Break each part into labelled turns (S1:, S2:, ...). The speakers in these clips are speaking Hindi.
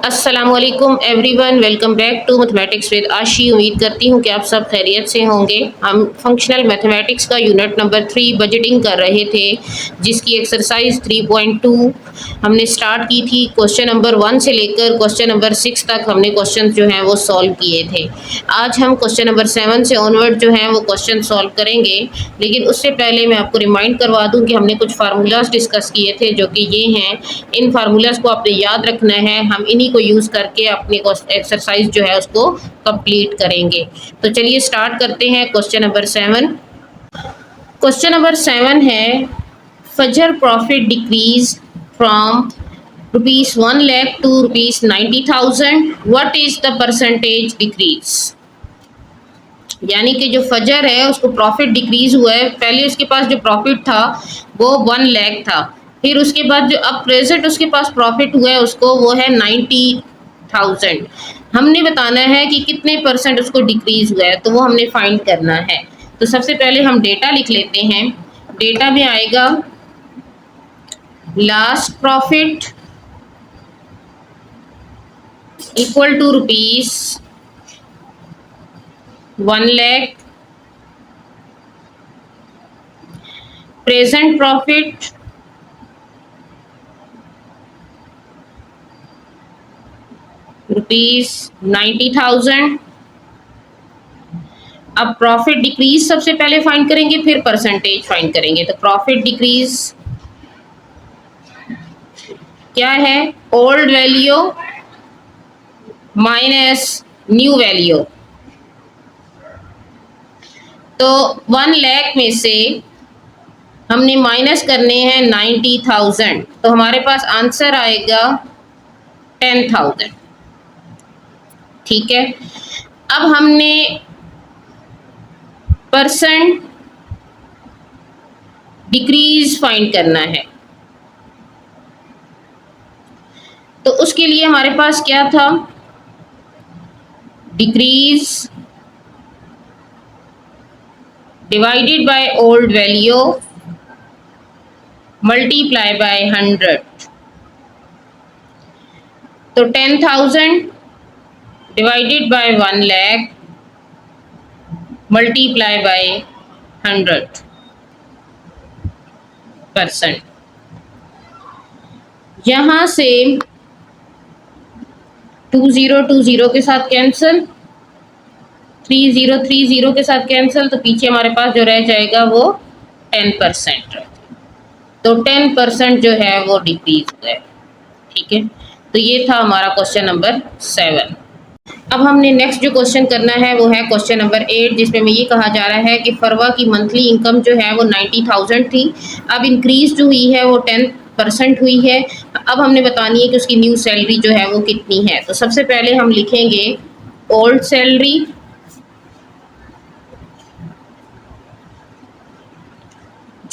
S1: अस्सलामुअलैकुम everyone, welcome back to mathematics with Ashi. उम्मीद करती हूँ कि आप सब खैरियत से होंगे। हम फंक्शनल मैथमेटिक्स का यूनिट नंबर 3 बजटिंग कर रहे थे, जिसकी एक्सरसाइज 3.2 हमने स्टार्ट की थी। क्वेश्चन नंबर 1 से लेकर क्वेश्चन नंबर 6 तक हमने क्वेश्चन जो हैं वो सॉल्व किए थे। आज हम क्वेश्चन नंबर 7 से ऑनवर्ड जो हैं वो क्वेश्चन सॉल्व करेंगे, लेकिन उससे पहले मैं आपको रिमाइंड करवा दूँ कि हमने कुछ फार्मूलाज डिस्कस किए थे, जो कि ये हैं। इन फार्मूलाज को आपने याद रखना है। हम इन्हीं को यूज़ करके अपनी एक्सरसाइज जो है उसको कंप्लीट करेंगे। तो चलिए स्टार्ट करते हैं क्वेश्चन नंबर 7। क्वेश्चन नंबर 7 है, फजर profit decrease from ₹1 lakh to ₹90,000, what is the percentage decrease. यानी कि जो फजर है उसको प्रॉफिट डिक्रीज हुआ है। पहले उसके पास जो प्रॉफिट था वो 1 लाख था, फिर उसके बाद जो अब प्रेजेंट उसके पास प्रॉफिट हुआ है उसको वो है 90,000। हमने बताना है कि कितने परसेंट उसको डिक्रीज हुआ है, तो वो हमने फाइंड करना है। तो सबसे पहले हम डेटा लिख लेते हैं। डेटा में आएगा last profit equal to ₹1 lakh, present profit ₹90,000। अब प्रॉफिट डिक्रीज सबसे पहले फाइंड करेंगे, फिर परसेंटेज फाइंड करेंगे। तो प्रॉफिट डिक्रीज क्या है, old value minus new value. तो 1 लाख में से हमने माइनस करने हैं 90,000, तो हमारे पास आंसर आएगा 10,000। ठीक है, अब हमने परसेंट डिक्रीज फाइंड करना है। तो उसके लिए हमारे पास क्या था, decrease divided by old value multiply by 100। तो 10,000 divided by 1 lakh multiply by 100%। यहाँ से 20 के साथ कैंसिल, 30 के साथ कैंसिल, तो पीछे हमारे पास जो रह जाएगा वो 10%। तो 10% जो है वो डिक्रीज हुआ है। ठीक है, तो ये था हमारा क्वेश्चन नंबर 7। अब हमने नेक्स्ट जो क्वेश्चन करना है वो है क्वेश्चन नंबर 8, जिसमें में ये कहा जा रहा है कि फरवा की मंथली इनकम जो है वो 90,000 थी। अब इंक्रीज जो हुई है वो 10% हुई है। अब हमने बतानी है कि उसकी न्यू सैलरी जो है वो कितनी है। तो सबसे पहले हम लिखेंगे ओल्ड सैलरी,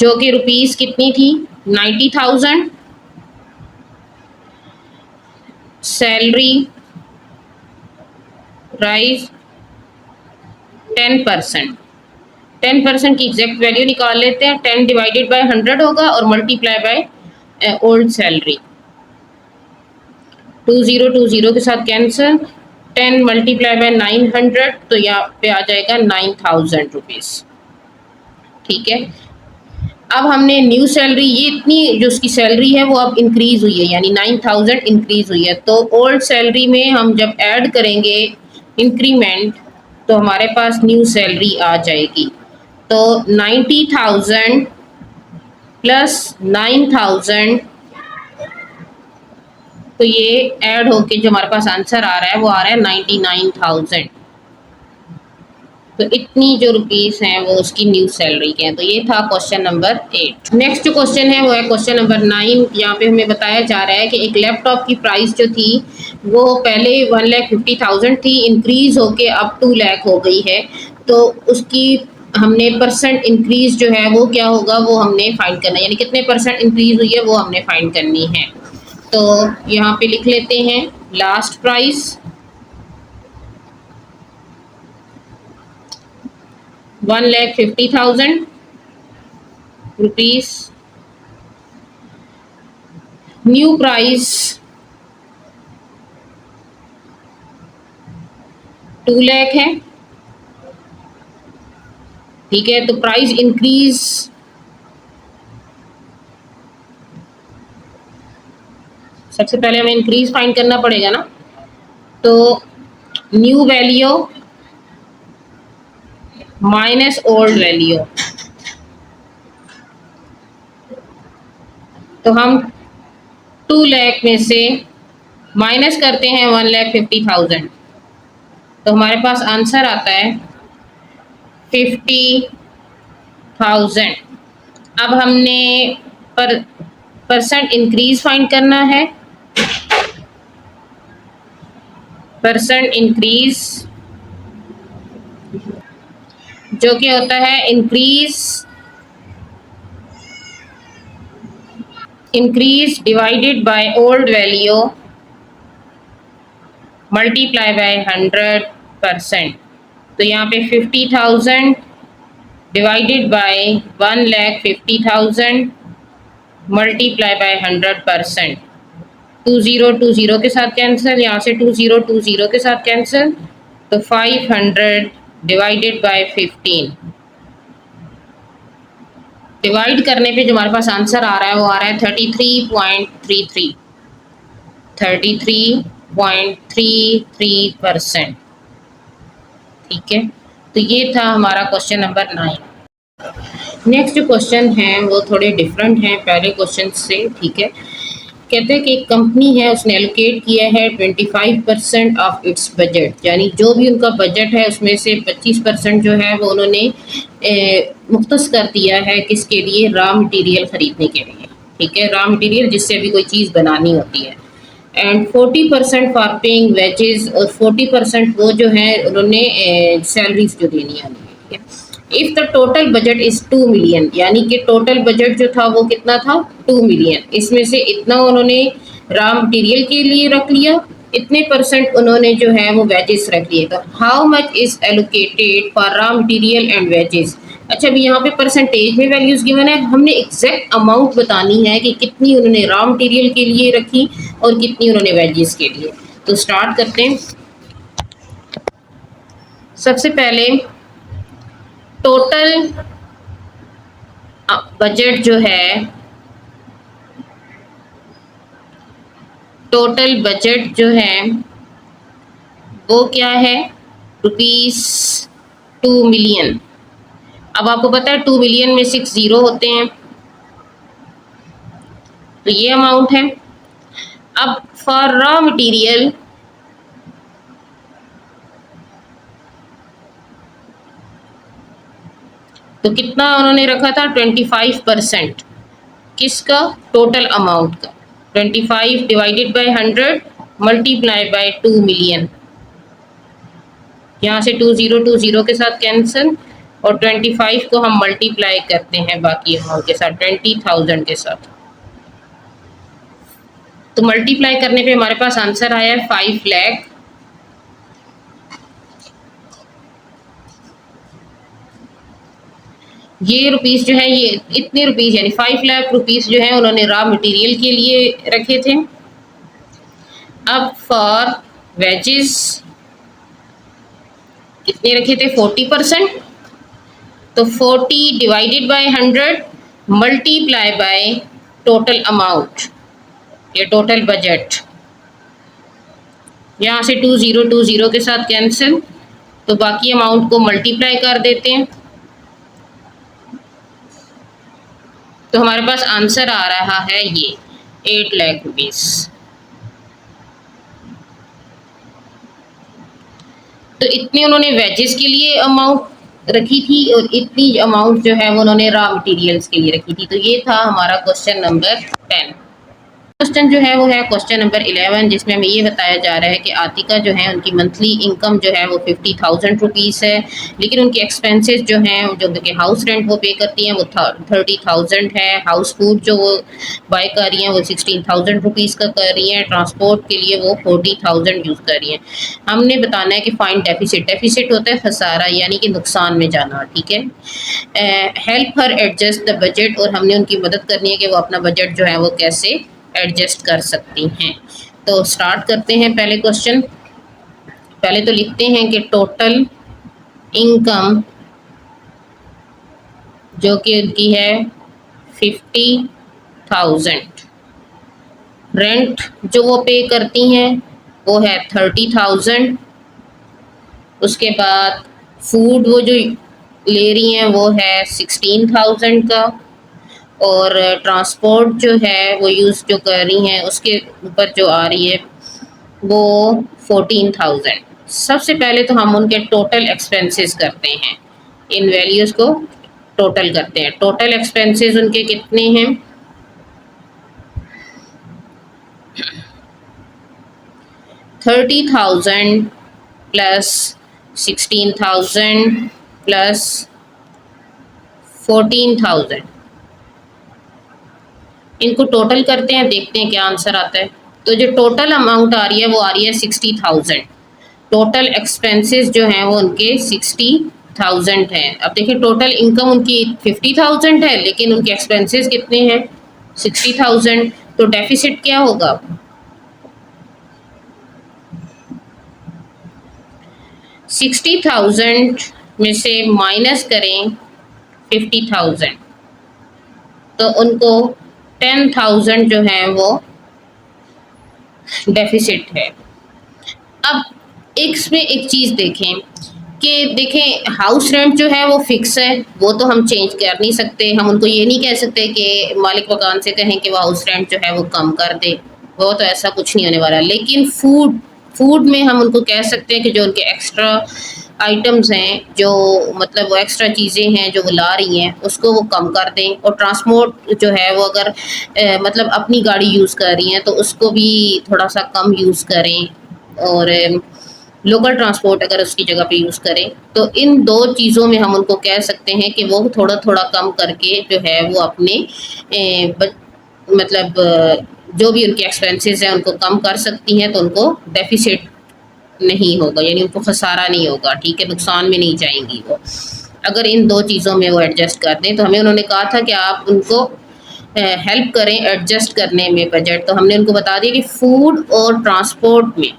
S1: जो कि रुपीस कितनी थी, 90,000। Salary rise 10%। 10% की एग्जैक्ट वैल्यू निकाल लेते हैं। 10 डिवाइडेड बाय 100 होगा और मल्टीप्लाई बाय ओल्ड सैलरी। 20 के साथ कैंसिल, 10 मल्टीप्लाई बाय 900, तो यहाँ पे आ जाएगा 9,000 रुपीज़। ठीक है, अब हमने न्यू सैलरी, ये इतनी जो उसकी सैलरी है वो अब इंक्रीज हुई है, यानी 9,000 इंक्रीज हुई है। तो ओल्ड सैलरी में हम जब ऐड करेंगे इंक्रीमेंट, तो हमारे पास न्यू सैलरी आ जाएगी। तो 90,000 प्लस 9,000, तो ये ऐड होके जो हमारे पास आंसर आ रहा है वो आ रहा है 99,000। तो इतनी जो रुपीस हैं वो उसकी न्यू सैलरी के हैं। तो ये था क्वेश्चन नंबर 8। नेक्स्ट जो क्वेश्चन है वो है क्वेश्चन नंबर 9। यहाँ पे हमें बताया जा रहा है कि एक लैपटॉप की प्राइस जो थी वो पहले 1,50,000 थी, इंक्रीज होके अब 2 लाख हो गई है। तो उसकी हमने परसेंट इंक्रीज जो है वो क्या होगा वो हमने फाइंड करना है, यानी कितने परसेंट इंक्रीज हुई है वो हमने फाइंड करनी है। तो यहाँ पे लिख लेते हैं last price 1,50,000 rupees, new price 2 lakh है, ठीक है। तो प्राइस इंक्रीज, सबसे पहले हमें इंक्रीज फाइंड करना पड़ेगा ना। तो new value minus old value, तो हम 2 लाख में से माइनस करते हैं 1,50,000, तो हमारे पास आंसर आता है 50,000। अब हमने परसेंट इंक्रीज फाइंड करना है। परसेंट इंक्रीज जो कि होता है increase divided by old value multiply by 100%। तो यहाँ पे 50,000 डिवाइडेड बाय 1,50,000 मल्टीप्लाई बाय 100%। 20 के साथ कैंसिल, यहाँ से 20 के साथ कैंसिल, तो 500 डिवाइडेड बाय 15। डिवाइड करने पे जो हमारे पास आंसर आ रहा है वो आ रहा है 33.33, 33.33%, ठीक है। तो ये था हमारा क्वेश्चन नंबर 9। नेक्स्ट जो क्वेश्चन है वो थोड़े डिफरेंट हैं पहले क्वेश्चन से, ठीक है। कहते हैं कि एक कंपनी है, उसने एलोकेट किया है 25% ऑफ इट्स बजट, यानी जो भी उनका बजट है उसमें से 25% जो है वो उन्होंने मुख्तस कर दिया है किसके लिए, रॉ मटेरियल खरीदने के लिए, ठीक है। रॉ मटेरियल जिससे भी कोई चीज़ बनानी होती है। एंड 40% फॉर पेइंग वेजेस, और 40% वो जो है उन्होंने सैलरीज जो देनी है उन्हें, ठीक है। If the total budget is 2 million, यानी कि टोटल बजट जो था वो कितना था, 2 मिलियन। इसमें से इतना उन्होंने रॉ मटेरियल के लिए रख लिया, इतने परसेंट उन्होंने जो है वो वेजेस रख लिए। तो how much is allocated for raw material and wages. अच्छा, अभी यहाँ पे परसेंटेज में वैल्यूज गिवन है, हमने एग्जैक्ट अमाउंट बतानी है कि कितनी उन्होंने रॉ मटेरियल के लिए रखी और कितनी उन्होंने वेजेस के लिए। तो स्टार्ट करते हैं। सबसे पहले टोटल बजट जो है, टोटल बजट जो है वो क्या है, ₹2 मिलियन। अब आपको पता है 2 मिलियन में 6 जीरो होते हैं, तो ये अमाउंट है। अब फॉर रॉ मटेरियल, तो कितना उन्होंने रखा था, 25%। किसका, टोटल अमाउंट का। 25 divided by 100 multiply by 2 million, यहाँ से 20 के साथ कैंसिल, और 25 को हम मल्टीप्लाई करते हैं बाकी अमाउंट के साथ, 20,000 के साथ। तो मल्टीप्लाई करने पे हमारे पास आंसर आया है 5 लाख। ये रुपीस जो है, ये इतने रुपीस यानी 5 लाख रुपीस जो है उन्होंने रॉ मटेरियल के लिए रखे थे। अब फॉर वेजेस कितने रखे थे, 40%। तो 40 divided by 100 multiply by total amount, ये टोटल बजट। यहाँ से 20 के साथ कैंसिल, तो बाकी अमाउंट को मल्टीप्लाई कर देते हैं, तो हमारे पास आंसर आ रहा है ये 8 लाख रुपीस। तो इतने उन्होंने वेजेस के लिए अमाउंट रखी थी और इतनी अमाउंट जो है वो उन्होंने रॉ मटेरियल्स के लिए रखी थी। तो ये था हमारा क्वेश्चन नंबर 10। क्वेश्चन जो है वो है क्वेश्चन नंबर 11, जिसमें हमें ये बताया जा रहा है कि आतिका जो है उनकी मंथली इनकम जो है वो 50,000 रुपीज़ है, लेकिन उनके एक्सपेंसेस जो हैं, जो उनके हाउस रेंट वो पे करती हैं वो 30,000 है, हाउस फूड जो वो बाय कर रही हैं वो 16,000 रुपीज़ का कर रही हैं, ट्रांसपोर्ट के लिए वो 40,000 यूज़ कर रही हैं। हमने बताना है कि फाइंड डेफिसिट। डेफिसिट होता है खसारा, यानी कि नुकसान में जाना, ठीक है। Help her adjust the budget, और हमने उनकी मदद करनी है कि वो अपना बजट जो है वो कैसे एडजस्ट कर सकती हैं। तो स्टार्ट करते हैं पहले क्वेश्चन। पहले तो लिखते हैं कि टोटल इनकम जो कि उनकी है 50,000, रेंट जो वो पे करती हैं वो है 30,000, उसके बाद फूड वो जो ले रही हैं वो है 16,000 का, और ट्रांसपोर्ट जो है वो यूज़ जो कर रही हैं उसके ऊपर जो आ रही है वो 14,000। सबसे पहले तो हम उनके टोटल एक्सपेंसेस करते हैं, इन वैल्यूज़ को टोटल करते हैं। टोटल एक्सपेंसेस उनके कितने हैं? 30,000 प्लस 16,000 प्लस 14,000, इनको टोटल करते हैं, देखते हैं क्या आंसर आता है। तो जो टोटल अमाउंट आ रही है वो आ रही है 60,000। टोटल एक्सपेंसेस जो हैं वो उनके 60,000 हैं। अब देखिए टोटल इनकम उनकी 50,000 है लेकिन उनके एक्सपेंसेस कितने हैं? 60,000। तो डेफिसिट क्या होगा? 60,000 में से माइनस करें 50,000 तो उनको 10,000 जो है वो डेफिसिट है। अब इसमें एक चीज़ देखें कि देखें हाउस रेंट जो है वो फिक्स है, वो तो हम चेंज कर नहीं सकते। हम उनको ये नहीं कह सकते कि मालिक मकान से कहें कि वो हाउस रेंट जो है वो कम कर दे, वो तो ऐसा कुछ नहीं होने वाला। लेकिन फूड में हम उनको कह सकते हैं कि जो उनके एक्स्ट्रा आइटम्स हैं, जो मतलब वो एक्स्ट्रा चीज़ें हैं जो वो ला रही हैं उसको वो कम कर दें। और ट्रांसपोर्ट जो है वो अगर मतलब अपनी गाड़ी यूज़ कर रही हैं तो उसको भी थोड़ा सा कम यूज़ करें, और लोकल ट्रांसपोर्ट अगर उसकी जगह पे यूज़ करें। तो इन दो चीज़ों में हम उनको कह सकते हैं कि वो थोड़ा थोड़ा कम करके जो है वो अपने मतलब जो भी उनके एक्सपेंसेस हैं उनको कम कर सकती हैं, तो उनको डेफिसिट नहीं होगा, यानी उनको खसारा नहीं होगा, ठीक है, नुकसान में नहीं जाएंगी वो अगर इन दो चीज़ों में वो एडजस्ट कर दें। तो हमें उन्होंने कहा था कि आप उनको हेल्प करें एडजस्ट करने में बजट। तो हमने उनको बता दिया कि फूड और ट्रांसपोर्ट में,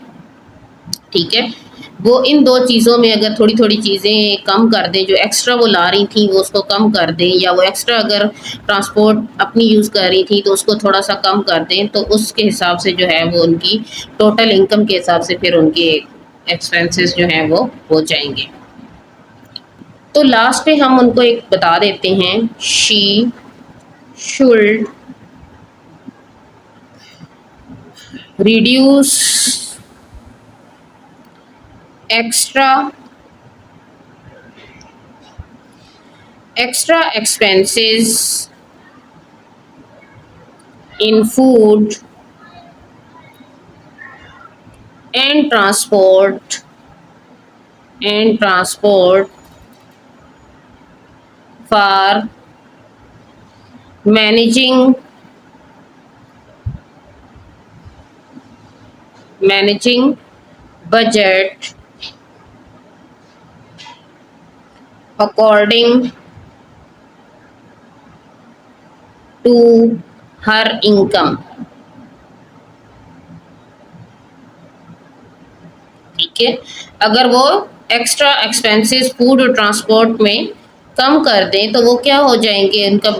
S1: ठीक है, वो इन दो चीज़ों में अगर थोड़ी थोड़ी चीज़ें कम कर दें, जो एक्स्ट्रा वो ला रही थी वो उसको कम कर दें, या वो एक्स्ट्रा अगर ट्रांसपोर्ट अपनी यूज़ कर रही थी तो उसको थोड़ा सा कम कर दें, तो उसके हिसाब से जो है वो उनकी टोटल इनकम के हिसाब से फिर उनके एक्सपेंसेस जो हैं वो हो जाएंगे। तो लास्ट पे हम उनको एक बता देते हैं, she should reduce extra expenses in food and transport for managing budget according to her income। ठीक है, अगर वो एक्स्ट्रा एक्सपेंसेस फूड और ट्रांसपोर्ट में कम कर दें तो वो क्या हो जाएंगे, उनका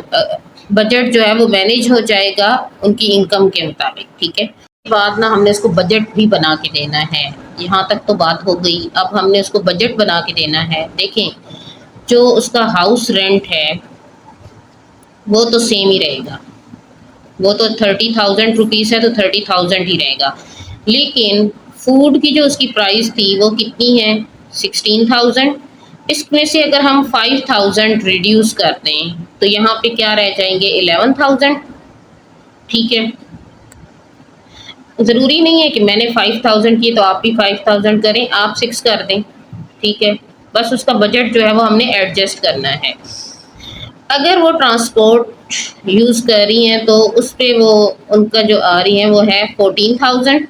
S1: बजट जो है वो मैनेज हो जाएगा उनकी इनकम के मुताबिक। ठीक है, बाद ना हमने उसको बजट भी बना के देना है। यहाँ तक तो बात हो गई, अब हमने उसको बजट बना के देना है। देखें जो उसका हाउस रेंट है वो तो सेम ही रहेगा, वो तो 30,000 रुपीज़ है तो 30,000 ही रहेगा, लेकिन फूड की जो उसकी प्राइस थी वो कितनी है, 16,000। इसमें से अगर हम 5,000 रिड्यूस कर दें तो यहाँ पे क्या रह जाएंगे, 11,000। ठीक है, ज़रूरी नहीं है कि मैंने 5,000 की तो आप भी 5,000 करें, आप 6 कर दें। ठीक है, बस उसका बजट जो है वो हमने एडजस्ट करना है। अगर वो ट्रांसपोर्ट यूज़ कर रही हैं तो उस पर वो उनका जो आ रही है वो है 14,000।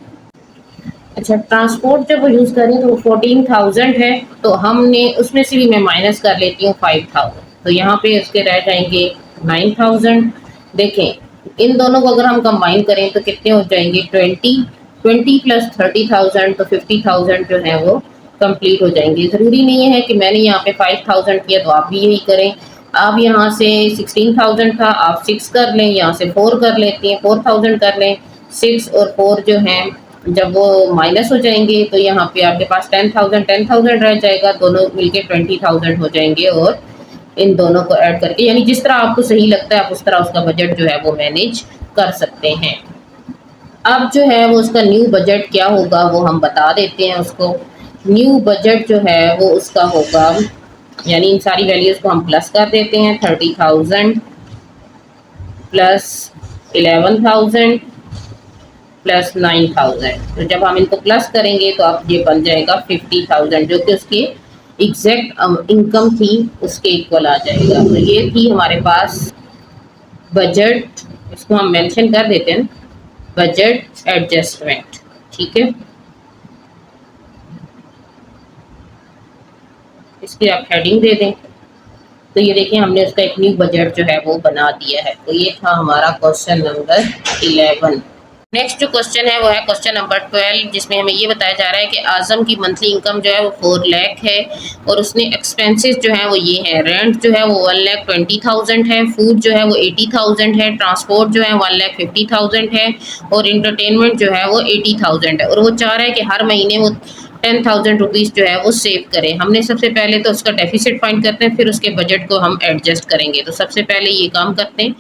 S1: अच्छा, ट्रांसपोर्ट जब वो यूज़ कर रही हैं तो वो 14,000 है, तो हमने उसमें से भी मैं माइनस कर लेती हूँ 5,000, तो यहाँ पे उसके रह जाएंगे 9,000। देखें इन दोनों को अगर हम कंबाइन करें तो कितने हो जाएंगे, 20। 20 प्लस 30,000 तो 50,000 जो है वो कंप्लीट हो जाएंगे। ज़रूरी नहीं है कि मैंने यहाँ पे 5,000 किया तो आप भी यही करें। आप यहाँ से 16,000 था, आप 6 कर लें, यहाँ से 4 कर लेती हैं, 4,000 कर लें। 6 और 4 जो हैं जब वो माइनस हो जाएंगे तो यहाँ पे आपके पास 10,000 रह जाएगा, दोनों मिलके 20,000 हो जाएंगे। और इन दोनों को ऐड करके, यानी जिस तरह आपको सही लगता है आप उस तरह उसका बजट जो है वो मैनेज कर सकते हैं। अब जो है वो उसका न्यू बजट क्या होगा वो हम बता देते हैं उसको। न्यू बजट जो है वो उसका होगा, यानी इन सारी वैल्यूज़ को हम प्लस कर देते हैं। 30,000 प्लस 11,000 प्लस 9,000। तो जब हम इनको प्लस करेंगे तो अब ये बन जाएगा 50,000, जो कि उसकी एग्जैक्ट इनकम थी उसके इक्वल आ जाएगा। तो ये थी हमारे पास बजट, इसको हम मेंशन कर देते हैं, बजट एडजस्टमेंट। ठीक है, इसकी आप हेडिंग दे दें। तो ये देखिए हमने उसका एक न्यू बजट जो है वो बना दिया है। तो ये था हमारा क्वेश्चन नंबर 11। नेक्स्ट जो क्वेश्चन है वो है क्वेश्चन नंबर 12, जिसमें हमें ये बताया जा रहा है कि आज़म की मंथली इनकम जो है वो 4 लाख है और उसने एक्सपेंसेस जो है वो ये है। रेंट जो है वो 1,20,000 है, फूड जो है वो 80,000 है, ट्रांसपोर्ट जो है 1,50,000 है और इंटरटेनमेंट जो है वो 80,000 है। और वो चाह रहा है कि हर महीने वो 10,000 रुपीज़ जो है वो सेव करें। हमने सबसे पहले तो उसका डेफिसिट फाइंड करते हैं, फिर उसके बजट को हम एडजस्ट करेंगे। तो सबसे पहले ये काम करते हैं।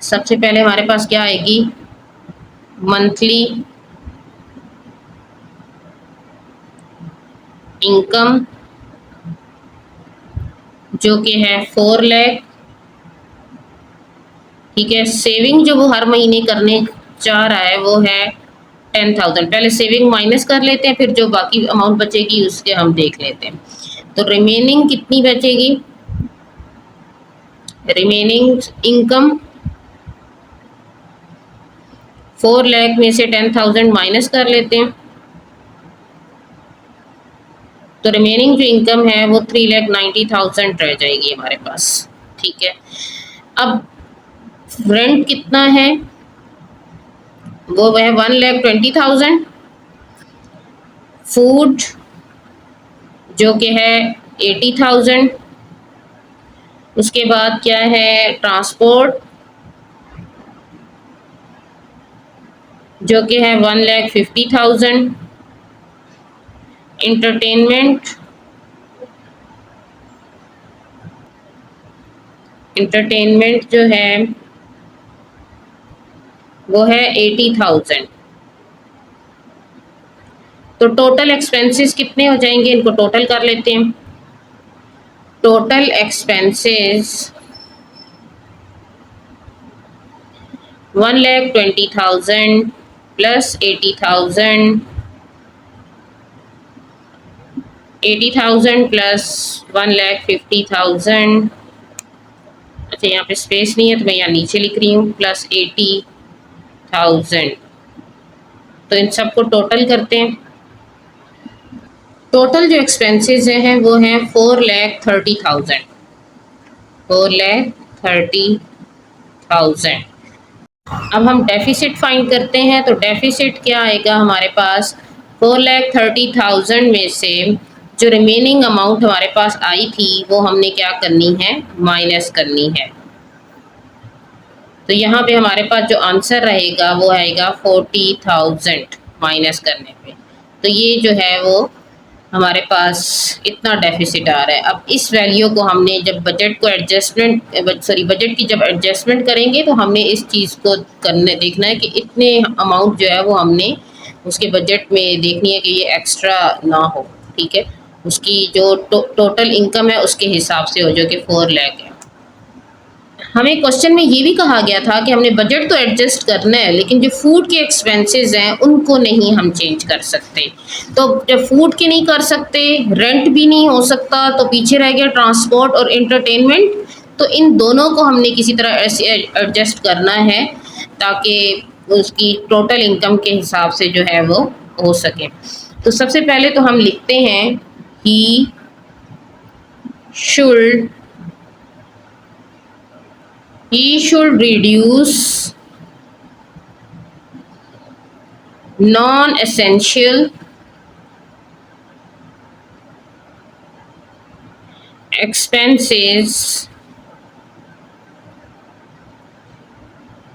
S1: सबसे पहले हमारे पास क्या आएगी, मंथली इनकम जो कि है 4 लाख। ठीक है, सेविंग जो वो हर महीने करने चाह रहा है वो है 10,000। पहले सेविंग माइनस कर लेते हैं, फिर जो बाकी अमाउंट बचेगी उसके हम देख लेते हैं। तो रिमेनिंग कितनी बचेगी, रिमेनिंग इनकम 4 लाख में से 10,000 माइनस कर लेते हैं, तो रिमेनिंग जो इनकम है वो 3,90,000 रह जाएगी हमारे पास। ठीक है, अब रेंट कितना है, वो है 1,20,000। फूड जो कि है 80,000। उसके बाद क्या है, ट्रांसपोर्ट जो कि है 1,50,000। इंटरटेनमेंट जो है वो है 80,000। तो टोटल एक्सपेंसेस कितने हो जाएंगे, इनको टोटल कर लेते हैं। Total expenses 1,20,000 plus 80,000, 80,000 plus 1,50,000। अच्छा, यहाँ पे स्पेस नहीं है तो मैं यहाँ नीचे लिख रही हूँ, प्लस 80,000। तो इन सबको टोटल करते हैं। टोटल जो एक्सपेंसेस हैं वो हैं 4,30,000, 4,30,000। अब हम डेफिसिट फाइंड करते हैं। तो डेफिसिट क्या आएगा हमारे पास, 4,30,000 में से जो रिमेनिंग अमाउंट हमारे पास आई थी वो हमने क्या करनी है, माइनस करनी है। तो यहाँ पे हमारे पास जो आंसर रहेगा वो आएगा 40,000 माइनस करने पे। तो ये जो है वो हमारे पास इतना डेफिसिट आ रहा है। अब इस वैल्यू को हमने जब बजट को बजट की जब एडजस्टमेंट करेंगे तो हमने इस चीज़ को देखना है कि इतने अमाउंट जो है वो हमने उसके बजट में देखनी है कि ये एक्स्ट्रा ना हो। ठीक है, उसकी जो टोटल इनकम है उसके हिसाब से हो, जो कि 4 लाख है। हमें क्वेश्चन में ये भी कहा गया था कि हमने बजट तो एडजस्ट करना है, लेकिन जो फूड के एक्सपेंसेस हैं उनको नहीं हम चेंज कर सकते। तो जब फूड के नहीं कर सकते, रेंट भी नहीं हो सकता, तो पीछे रह गया ट्रांसपोर्ट और इंटरटेनमेंट। तो इन दोनों को हमने किसी तरह ऐसे एडजस्ट करना है ताकि उसकी टोटल इनकम के हिसाब से जो है वो हो सके। तो सबसे पहले तो हम लिखते हैं he should reduce non essential expenses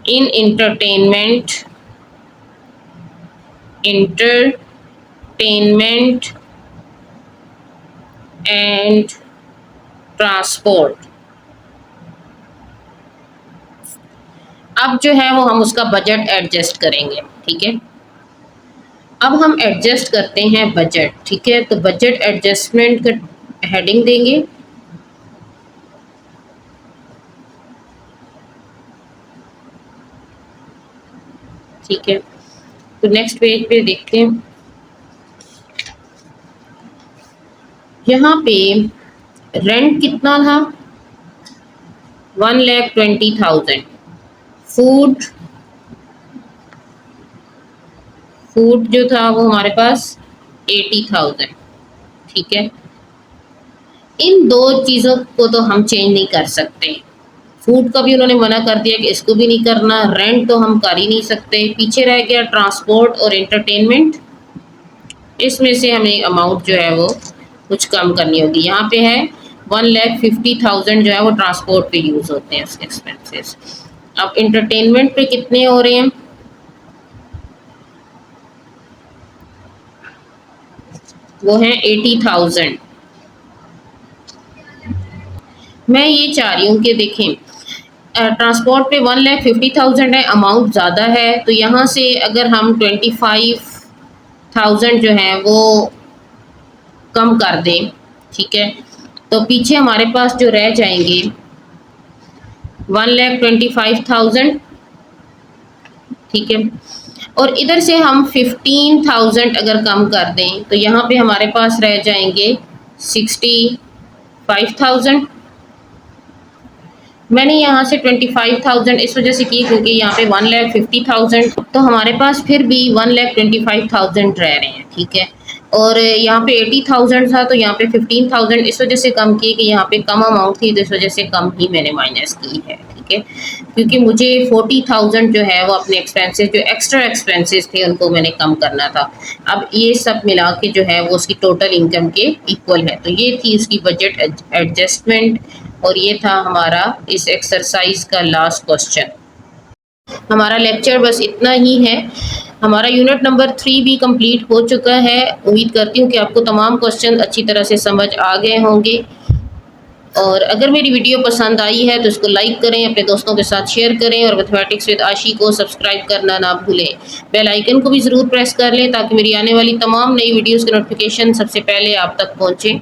S1: in entertainment and transport. अब जो है वो हम उसका बजट एडजस्ट करेंगे, ठीक है। अब हम एडजस्ट करते हैं बजट, ठीक है। तो बजट एडजस्टमेंट का हेडिंग देंगे, ठीक है। तो नेक्स्ट पेज पे देखते हैं, यहाँ पे रेंट कितना था 1,20,000। फूड जो था वो हमारे पास 80,000, ठीक है। इन दो चीज़ों को तो हम चेंज नहीं कर सकते। फूड का भी उन्होंने मना कर दिया कि इसको भी नहीं करना, रेंट तो हम कर ही नहीं सकते। पीछे रह गया ट्रांसपोर्ट और एंटरटेनमेंट, इसमें से हमें अमाउंट जो है वो कुछ कम करनी होगी। यहाँ पे है 1,50,000 जो है वो ट्रांसपोर्ट पे यूज़ होते हैं उसके एक्सपेंसेस। अब एंटरटेनमेंट पे कितने हो रहे हैं, वो है 80,000। मैं ये चाह रही हूँ कि देखें ट्रांसपोर्ट पे 1,50,000 है, अमाउंट ज़्यादा है, तो यहाँ से अगर हम 25,000 जो है वो कम कर दें, ठीक है, तो पीछे हमारे पास जो रह जाएंगे 1,25,000, ठीक है। और इधर से हम 15,000 अगर कम कर दें तो यहाँ पे हमारे पास रह जाएंगे 65,000। मैंने यहाँ से 25,000 इस वजह से की क्योंकि यहाँ पे 1,50,000, तो हमारे पास फिर भी 1,25,000 रह रहे हैं, ठीक है। और यहाँ पे 80,000 था तो यहाँ पे 15,000 इस वजह से कम की कि यहाँ पे कम अमाउंट थी, तो इस वजह से कम ही मैंने माइनस की है, ठीक है। क्योंकि मुझे 40,000 जो है वो अपने एक्सपेंसेस, जो एक्स्ट्रा एक्सपेंसेस थे, उनको मैंने कम करना था। अब ये सब मिला के जो है वो उसकी टोटल इनकम के इक्वल है। तो ये थी उसकी बजट एडजस्टमेंट, और ये था हमारा इस एक्सरसाइज का लास्ट क्वेश्चन। हमारा लेक्चर बस इतना ही है। हमारा यूनिट नंबर 3 भी कंप्लीट हो चुका है। उम्मीद करती हूँ कि आपको तमाम क्वेश्चन अच्छी तरह से समझ आ गए होंगे। और अगर मेरी वीडियो पसंद आई है तो इसको लाइक करें, अपने दोस्तों के साथ शेयर करें, और मैथमेटिक्स विद आशी को सब्सक्राइब करना ना भूलें। बेल आइकन को भी ज़रूर प्रेस कर लें ताकि मेरी आने वाली तमाम नई वीडियोज़ की नोटिफिकेशन सबसे पहले आप तक पहुँचे।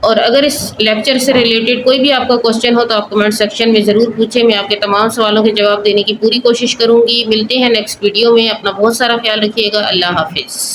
S1: और अगर इस लेक्चर से रिलेटेड कोई भी आपका क्वेश्चन हो तो आप कमेंट सेक्शन में ज़रूर पूछें। मैं आपके तमाम सवालों के जवाब देने की पूरी कोशिश करूँगी। मिलते हैं नेक्स्ट वीडियो में। अपना बहुत सारा ख्याल रखिएगा। अल्लाह हाफिज़।